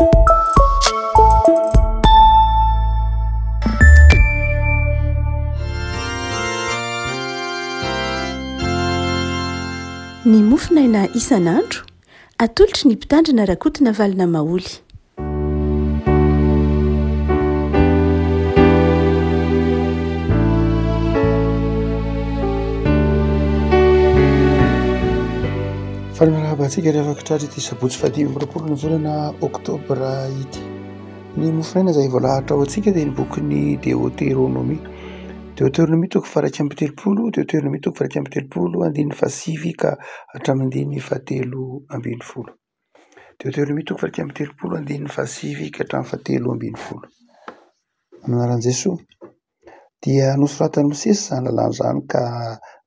Ny mofinaina isan'andro atolotry ny mpitandrina rakotina valina maoly. Falemarahaba-tsika rehefa fitratra ity sabotsy fadimy amby roapolo ny volana oktobra ity. Ny mofinaina izay voalahatra ao antsika dia ny bokin'ny Deutéronomie. Deutéronomie toko fahatraika amby telopolo, Deutéronomie toko fahatraika amby telopolo, andininy fahasivy ka hatramin'ny andininy fahatelo ambin'ny folo. Deutéronomie toko fahatraika amby telopolo, andininy fahasivy ka hatramin'ny fahatelo ambin'ny folo. Anaran'i Jesosy dia nosoratan'i Mosesy izany lalàna izany ka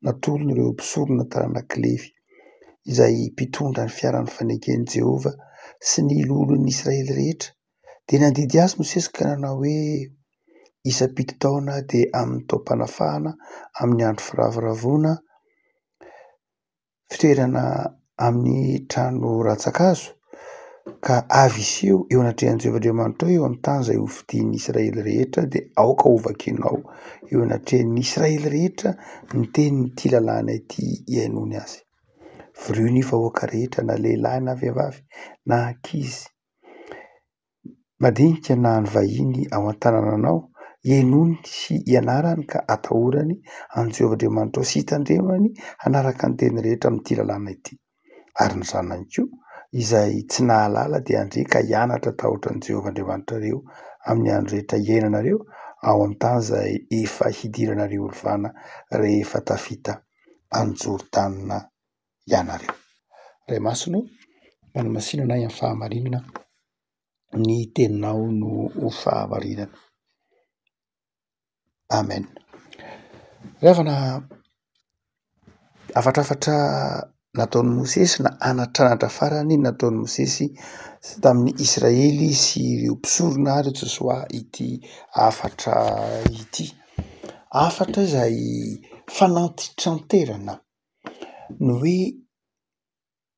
natolony ireo mpisorona taranaka Levy izay mpitondra ny fiaran'ny faneken'i Jehovah sy ny lolon'ny Israely rehetra. Dia nandidy azy Mosesy ka nanao hoe isa-pito taona dia amin'ny taom-panafahana amin'ny andro firavoravona fitoerana amin'ny trano ratsan-kazo ka avy iseho eo anatrehan'i Jehovahandriamanitra eo amin'ny tany izay hovidian'ny Israely rehetra dia aoka ho vakinao eo anatrehan'ny Israely rehetra ny tenin'ity lalàna ity iainony azy. Vireo ny vahoaka rehetra na lehilahy na vehivavy na ankizy madinika na ny vahiny ao an-tanànanao ienony sy ianarany ka atahorany amin'ny Jehovahandriamanitra sy hitandremany hanaraka ny teny rehetra amin'ity lalàna ity. Ary ny zanany koa izay tsy nahalala dia andre ka hianatra tahotra ny Jehovahandriamanitra reo amin'ny andro rehetra iainanareo ao amin'ny tany izay efa hidiranareo olivana rehefa tafita any Jordanina ianareo. Ray masino, manamasinana amin'ny fahamarinana ny teninao no ho fahamarinana. Amen. Ravana afatrafatra nataon'i Mosesy na anatranatra farany nataon'i Mosesy tamin'ny Israely sy ireo mpisorona ary Josoa ity afatra ity. Afatra izay fanantitraterana ny hoe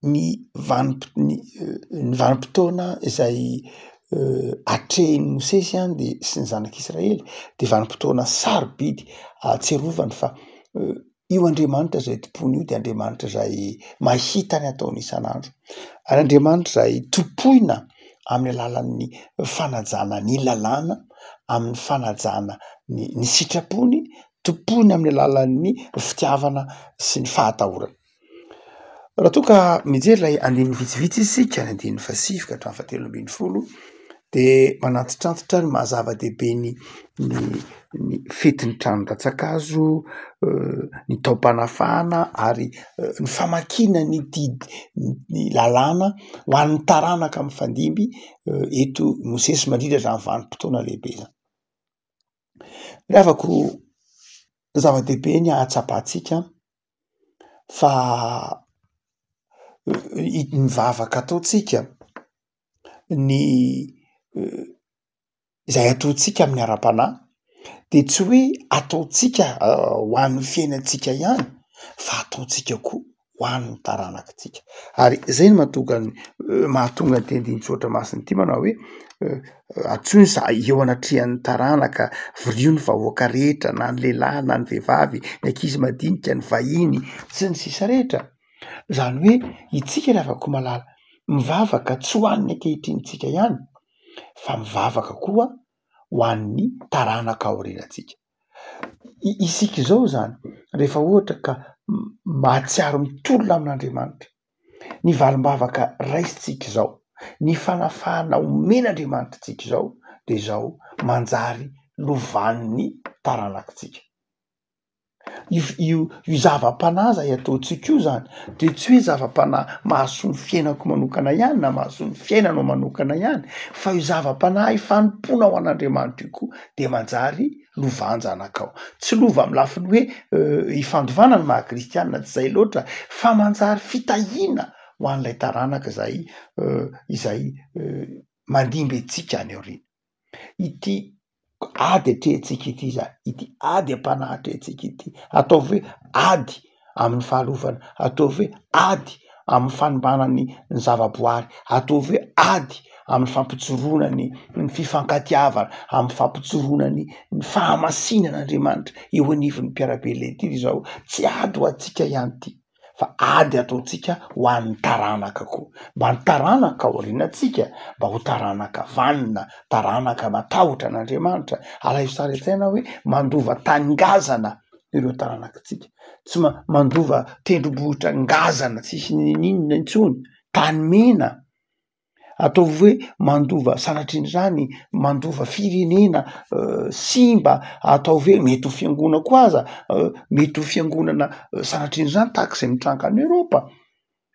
ny vanim-potoana izay atrehin'i Mosesy any dia sy ny zanak'Israely dia vanim-potoana sarobidy ahatsiarovany fa io Andriamanitra izay tompony io dia Andriamanitra izay mahita ny ataony isan'andro. Ary Andriamanitra izay topoina amin'ny alalan'ny fanajana ny lalàna, amin'ny fanajana ny sitrapony, topoina amin'ny alalan'ny fitiavana sy ny fahatahorana. Raha toa ka mijery ilay andininy vitsivitsy isika, ny andininy fahasivy ka hatramin'ny fahatelo ambin'ny folo dia manantitrantitra ny mahazava-dehibe ny fetin'ny trano ratsan-kazo, ny taom-panafahana ary ny famakina ny didy ny lalàna ho an'ny taranaka amin'ny fandimby eto Mosesy mandrindra izany vanim-potoana lehibe izany. Ravako zava-dehibe ny ahatsapahantsika fa ny vavaka ataontsika ny izay ataontsika amin'ny ara-panahy dia tsy hoe ataontsika ho an'ny fiainantsika ihany fa ataontsika koa ho an'ny taranak'tsika. Ary izay no mahatonga ny teny tsotra masina ity manao hoe antsoiny za eo anatrehan'ny taranaka virio ny vahoaka rehetra na ny lehilahy na ny vehivavy, ny ankizy madinika, ny vahiny sy ny sisa rehetra. Izany hoe itsika ravaka malala mivavaka tsy ho an'ny ankehitrinintsika ihany fa mivavaka koa ho an'ny taranaka aorianantsika. Isika izao izany rehefa ohatra ka mahatsiaro mitolona amin'Andriamanitra, ny valim-bavaka raisintsika izao, ny fanafahana omen'Andriamanitra tsika izao dia izao manjary lovan'ny taranak'tsika. Io zava-panahy izay ataontsika io izany dia tsy hoe zava-panahy mahasoa ny fiainako manokana ihany na mahasoa ny fiainanao manokana ihany fa io zava-panahy fanompoana ho an'Andriamanitra io koa dia manjary lovanjanakao. Tsy lova amin'ny lafiny hoe hifandovana ny maha-kristianina tsy izay loatra fa manjary fitahiana ho an'ilay taranaka izay mandimby antsika any aoriana. Ity ady atrehantsika ity zany, ity ady am-panahy atrehantsika ity, ataovy hoe ady amin'ny fahalovana, ataovy hoe ady amin'ny fanombanany ny zavaboary, ataovy hoe ady amin'ny fampitsoronany ny fifankatiavana, amin'ny fampitsoronany ny fahamasinan'Andriamanitra eo anivon'ny mpiarabelona ity zao tsy ady ho antsika ihany ty fa ady ataontsika ho an'ny taranaka koa, mba ny taranaka aorianantsika mba ho taranaka vanina, taranaka matahotra an'Andriamanitra. Alaivo sara an-tsaina hoe mandova tany ngazana ireo taranakitsika, tsy mandova tendrombohitra ngazana tsisy ninona intsony, tany mena. Ataovy hoe mandova sanatr'in'izany mandova firenena simba, ataovy hoe mety ho fiangonana koa aza, mety ho fiangonana sanatr'in'izany tahak'izay mitranga any Eropa,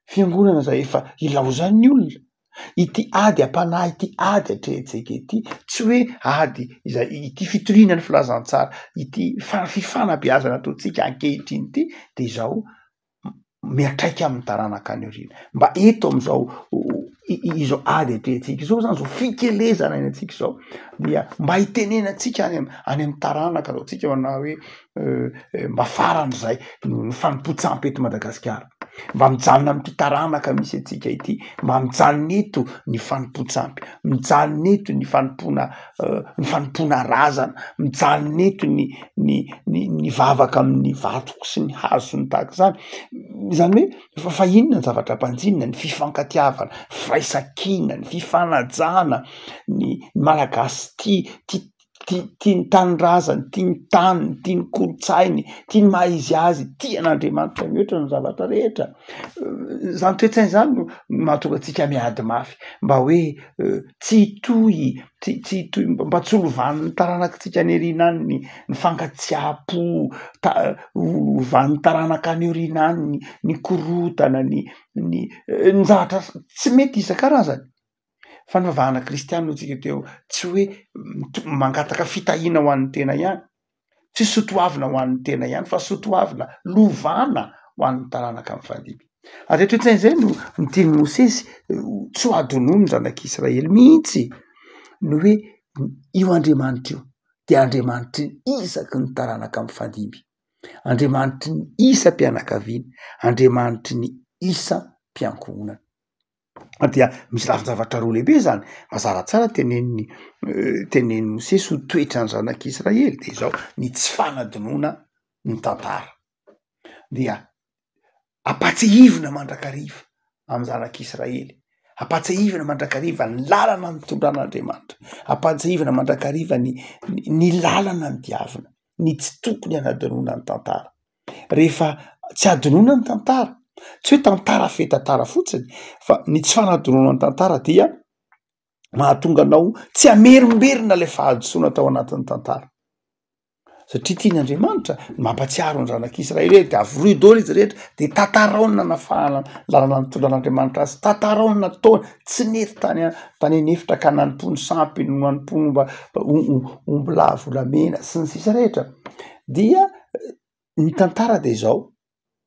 fiangonana zay efa ilaozan'ny olona. Ity ady ampanahy ity ady atrehantsika ity tsy hoe ady izay ity fitorianany filazantsara ity fifanabeazana ataontsika ankehitriny ity de zao miatraika amin'ny taranaka any aoriana, mba eto am'izao izao ady atrehantsika zao zany zao fikelezana iny antsika zao dia mba hitenenantsika any amin'ny taranaka zao tsika manao hoe mba faran'izay ny fanompontsampy eto Madagasikara, mba mijanona am'ty taranaka misy atsika ity, mba mijanona eto ny fanompontsampy, mijanona eto ny fanompoana razana, mijanona eto ny vavaka amin'ny vatoko sy ny hazo sy ny tahak'izany. Zany hoe fa inona ny zavatra ampanjinina, ny fifankatiavana, firaisan-kina, ny fifanajana, ny malagasy tia ny tanindrazany, tia ny taniny, tia ny kolotsainy, tia ny maha izy azy, tia an'Andriamanitra mihoatra ny zavatra rehetra. Zany toetsainy zany no mahatonga antsika miady mafy mba hoe tsy hitohy, tsy hitohy, mba tsy holovan'ny taranakitsika any aoriana any ny fankatsiapo, hovan'ny taranaka any aoriana any ny korotana, ny zavatra tsy mety isan-karazany. Fanovahana kristianina tsika teo tsy hoe mangataka fitahiana ho an'ny tena ihany, tsy sotoavina ho an'ny tena ihany fa sotoavina lovana ho an'ny taranaka mifandimby. Ary toetsain'izay no niteny Mosesy tsy ho adonomy ny zanak'Israely mihitsy no hoe io Andriamanitra io dia Andriamanitry ny isaky ny taranaka mifandimby, Andriamanitry ny isa mpianakaviana, Andriamanitry ny isa mpiankohonana. Dia misy lavin-javatra roa lehibe zany mazara tsara tenen'ny Mosesy ho toetra ny zanak'Israely de zao ny tsy fanadinoana ny tantara, dia apatsihivina mandrakariva amin'ny zanak'Israely, apatsihivina mandrakariva ny lalana nitondran'Andriamanitra, apatsihivina mandrakariva ny lalana ny diavina, ny tsy tokony hanadinoana ny tantara. Rehefa tsy adinoana ny tantara, tsy hoe tantara fe-tantara fotsiny fa ny tsy fanadinoana ny tantara dia mahatonga anao tsy hamerimberina le fahadisoana tao anatin'ny tantara. Satria tian'Andriamanitra mampatsiaro ny zanak'Israely de avoroy daholo izy rehetra de tantaraony nanafahana lalana nitondran'Andriamanitra azy, tantaraony nataony tsy nety tany anefitra ka nanompo ny sampy, nanompo omby lahy volamena sy ny sisa rehetra. Dia ny tantara de zao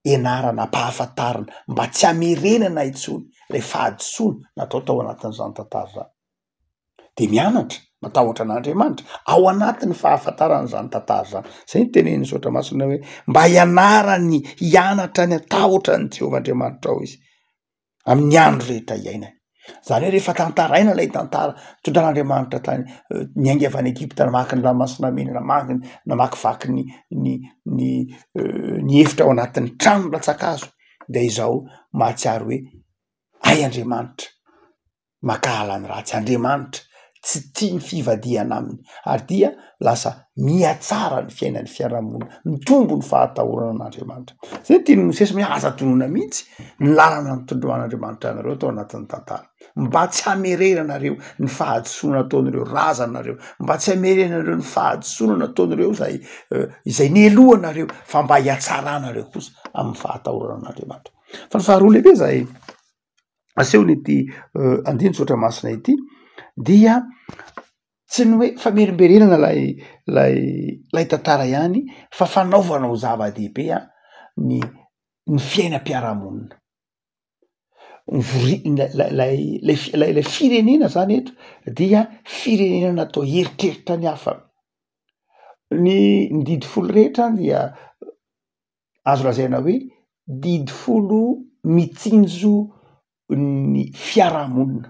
ianarana, ampahafantarana mba tsy hamerenana intsony le fahadisoana natao tao anatin'izany tantara zany. De mianatra matahotra an'Andriamanitra ao anatin'ny fahafantarana zany tantara zany. Zay ny tenen'ny Saotra Masina hoe mba hianarany hianatra ny atahotra ny Jehovah Andriamanitra ao izy amin'ny andro rehetra iainany. Zany hoe rehefa tantaraina lay tantara tondran'Andriamanitra tany niainga avy any Egipta namaky ny ranomasina mena, namakivaky ny efitra ao anatin'ny trano latsakazo, de izao mahatsiaro hoe ay Andriamanitra makahala ny ratsy, Andriamanitra tsy tia ny fivadiana aminy ary dia lasa mihatsara ny fiainan'ny fiarahamonina, mitombo ny fahatahorana an'Andriamanitra. Zay tiany Mosesy hoe aza donoina mihitsy ny lalana nitondroan'Andriamanitra anareo tao anatin'ny tantara, mba tsy hamerena anareo ny fahadisoana nataonareo razanareo, mba tsy hamerena anareo ny fahadisoana nataonareo izay nielohanareo fa mba hiatsaranareo kosa amin'ny fahatahorana an'Andriamanitra. Fa ny faharoa lehibe zay asehony ity andiny Saotra Masina ity dia tsy ny hoe famerimberenana lay tantara ihany fa fanaovanao zava-dehibe ny fiainam-piarahamonina. Lay firenena zany eto dia firenena natao heritreritra ny hafa. Ny didy folo rehetra dia azo lazaina hoe didy folo mitsinjo ny fiarahamonina.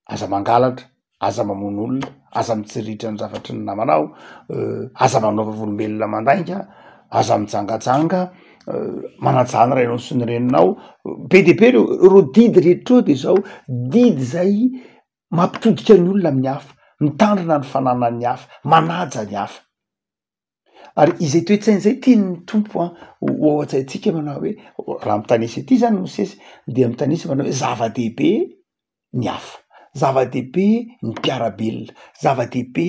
aza mangalatra, aza mamono olona, aza mitsiritra ny zavatry ny namanao, aza manao olombelona mandainga, aza mijangajanga, manajana rainao sy ny reninao, be de be reo didy rehetreo de zao didy zay mampitodika ny olona amin'ny hafa, mitandrina ny fananan'ny hafa, manaja ny hafa. Ary izay toetsainy zay tiany tompo ho ao an-tsaintsika manao hoe raha mitanisa ety zany Mosesy dia mitanisa manao hoe zava-dehibe ny hafa, zava-dehibe ny mpiarabelona, zava-dehibe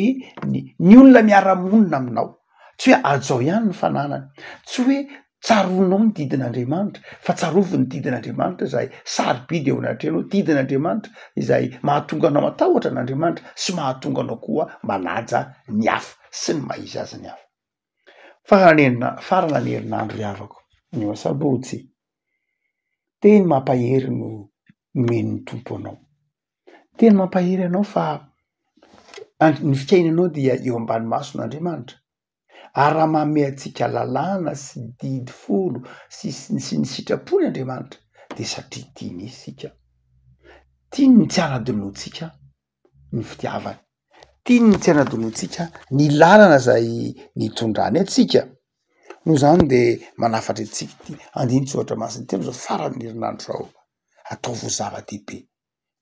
ny olona miara-monina aminao. Tsy hoe ajao ihany ny fananany, tsy hoe tsarovonao ny didin'Andriamanitra, fa tsarovo ny didin'Andriamanitra izay sarobidy eo anatrenao, didin'Andriamanitra izay mahatonga anao matahotra n'Andriamanitra sy mahatonga anao koa manaja ny hafa sy ny maizy azy ny hafa. Farana ny herinandro iavako ny sabotsy, teny mampahery no men'ny tompo anao, teny mampahery anao fa ny fiainanao dia eo ambany mason'Andriamanitra. Ary raha manome antsika lalàna sy didy folo sy ny sitrapony Andriamanitra dia satria tiany isika, tiany tsy hanadinoantsika ny fitiavany, tiany tsy hanadinoantsika ny lalana zay nitondrany atsika. Noho zany dia manafatra antsika ty andinitsy ohatra masiny telo zao farany herinandro zao, ataovy zava-dehibe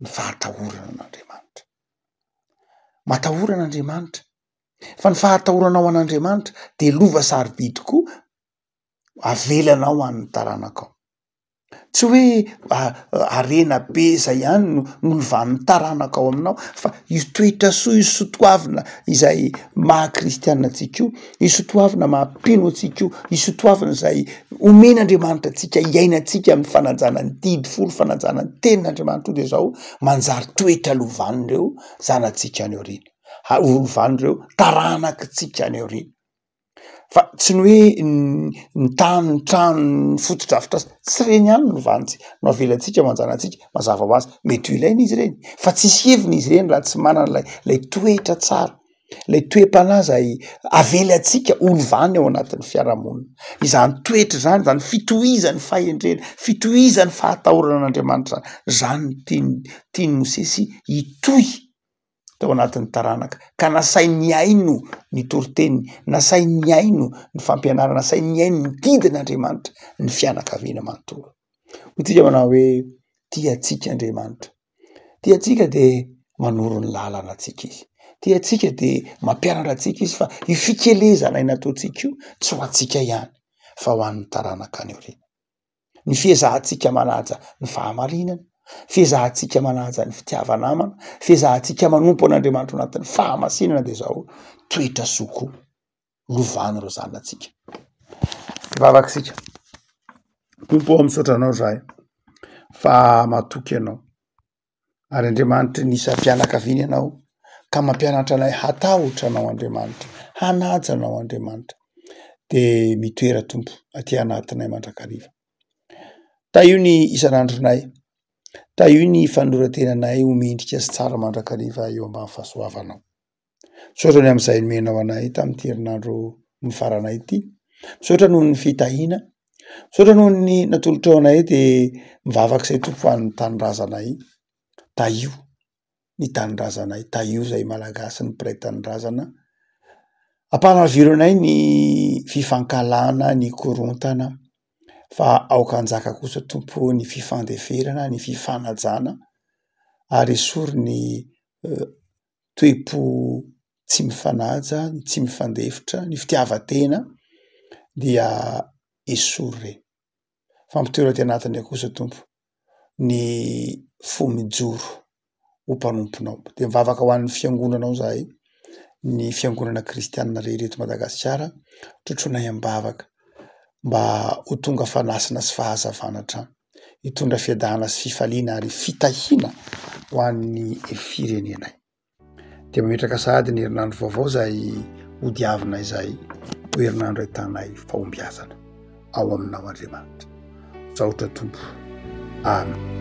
ny fahatahorana an'Andriamanitra. Matahorana Andriamanitra, fa ny fahatahoranao an'Andriamanitra dia lova sarobidy koa avelanao an'ny taranakao. Tsy hoe arena be zay ihany no lovan'ny taranakao aminao, fa toetra soa isotoavina izay maha-kristianina antsika io, isotoavina mahampino antsika io, isotoavina izay omen'Andriamanitra antsika iainantsika amin'ny fanajana ny didy folo fanajana ny tenin'Andriamanitra io dia zao manjary toetra lovan'ireo zanantsika any aoriana, lovan'ireo taranakitsika any aoriana. Fa tsy ny hoe ny tany, ny trano, ny fotodrafitrasa, tsy reny ihany no lovantsika no avelantsika manjanantsika mazava ho azy, mety ho ilaina izy reny, fa tsisy heviny izy reny raha tsy manana lay toetra tsara, lay toe-panahy zay avelantsika olovany ao anatin'ny fiarahamonina. Izany toetra zany, zany fitohizany fahendrena, fitohizany fahatahorana an'Andriamanitra zany tiany Mosesy hitohy tao anatin'ny taranaka, ka nasainy aino ny toriteniny, nasainy aino ny fampianarana, nasainy aino ny didin'Andriamanitra ny fianakaviana manontolo. Hoy manao hoe tiantsika Andriamanitra, tiantsika dia manoro ny lalana antsika izy, tiantsika dia mampianatra antsika izy, fa io fikelezana nataontsika io tsy ho antsika ihany fa ho an'ny taranaka any aoriana. Ny fiezahantsika manaja ny fahamarinana, fiezahantsika manaja ny fitiavanamana, fiezahantsika manompo an'Andriamanitra anatin'ny fahamasinana dia zao toetra soa lovany ireo zanantsika. Vavaksika, tompo misaotra anao zahay fa matoky anao, ary Andriamanitra nisa mpianakaviana ianao ka mampianatra anay hatahotra anao Andriamanitra, hanaja anao Andriamanitra, dia mitoera tompo aty anatinay mandrakariva. Ta io ny isan'andronay, ta io ny fanoratenanay ho mendrika sy tsara mandrakariva eo ambany fahasoavanao. Misaotra ny amin'izay nomenao anay tamin'ity herinandro mifaranay ity, misaotra noho ny fitahiana, misaotra noho ny natolotrao anay dia mivavak'izay tompo an'ny tanindrazanay, ta io ny tanindrazanay, ta io zay malagasy ny mpiray tanindrazana, ampanaviro anay ny fifankalana, ny korontana, fa aoka anjaka kosa tompo ny fifandeferana, ny fifanajana, ary esory ny toe-po tsy mifanaja, tsy mifandefitra, ny fitiavatena dia esory reny. Fa mitoera ty anatiny kosa tompo ny fo mijoro ho mpanomponao, dia mivavaka ho an'ny fiangonanao zahay, ny fiangonana kristianina rehetra eto Madagasikara, trotronay am-bavaka mba ho tonga fanasina sy fahazavana hatrany, hitondra fiadahana sy fifaliana ary fitahiana ho an'ny firenenay. Dia mametraka sahady ny herinandro vaovao zay hodiavinay zay, ho herinandro ahitanay fahombiazana ao aminao Andriamanitra. Saotra tompo. Amen.